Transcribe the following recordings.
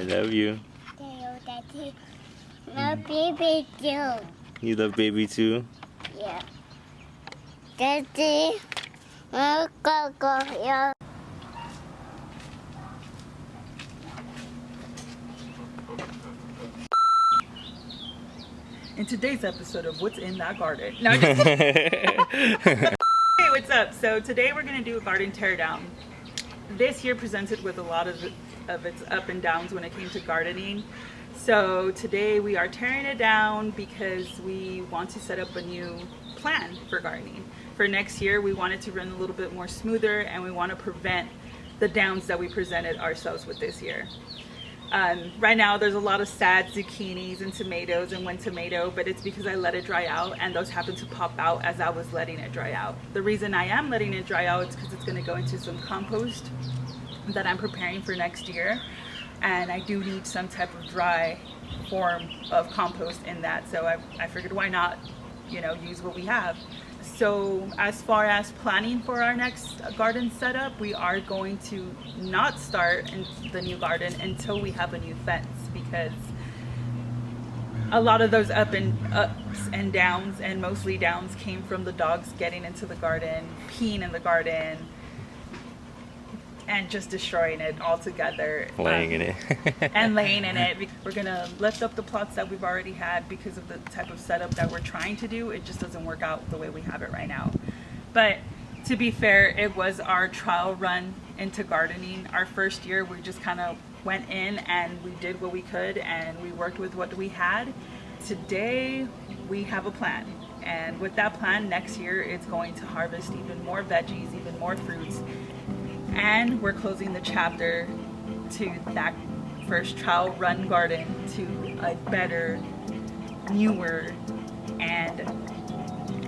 love you. Daddy. Love baby too. You love baby too? Yeah. Daddy. Go, yeah. In today's episode of What's in That Garden. No, just Hey, what's up? So today we're gonna do a garden teardown. This year presented with a lot of its up and downs when it came to gardening. So today we are tearing it down because we want to set up a new plan for gardening. For next year, we want it to run a little bit more smoother, and we want to prevent the downs that we presented ourselves with this year. Right now there's a lot of sad zucchinis and tomatoes and one tomato, but it's because I let it dry out, and those happen to pop out as I was letting it dry out. The reason I am letting it dry out is because it's going to go into some compost that I'm preparing for next year, and I do need some type of dry form of compost in that, so I figured why not, you know, use what we have. So as far as planning for our next garden setup, we are going to not start in the new garden until we have a new fence, because a lot of those ups and downs, and mostly downs, came from the dogs getting into the garden, peeing in the garden, and just destroying it altogether. Laying in it. And laying in it. We're gonna lift up the plots that we've already had because of the type of setup that we're trying to do. It just doesn't work out the way we have it right now. But to be fair, it was our trial run into gardening. Our first year, we just kind of went in and we did what we could, and we worked with what we had. Today, we have a plan. And with that plan, next year, it's going to harvest even more veggies, even more fruits. And we're closing the chapter to that first trial run garden to a better, newer, and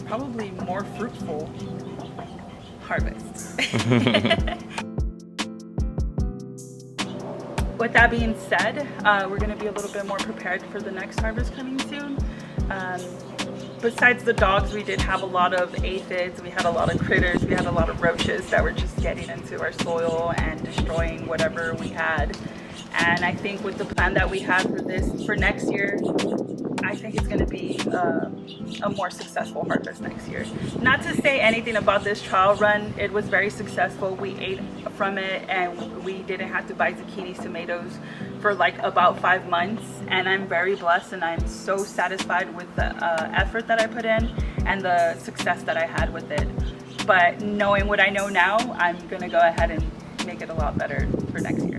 probably more fruitful harvest. With that being said, we're going to be a little bit more prepared for the next harvest coming soon. Besides the dogs, we did have a lot of aphids, we had a lot of critters, we had a lot of roaches that were just getting into our soil and destroying whatever we had. And I think with the plan that we have for next year, I think it's going to be a more successful harvest next year. Not to say anything about this trial run, it was very successful. We ate from it, and we didn't have to buy zucchinis, tomatoes for like about 5 months, and I'm very blessed, and I'm so satisfied with the effort that I put in and the success that I had with it. But knowing what I know now, I'm going to go ahead and make it a lot better for next year.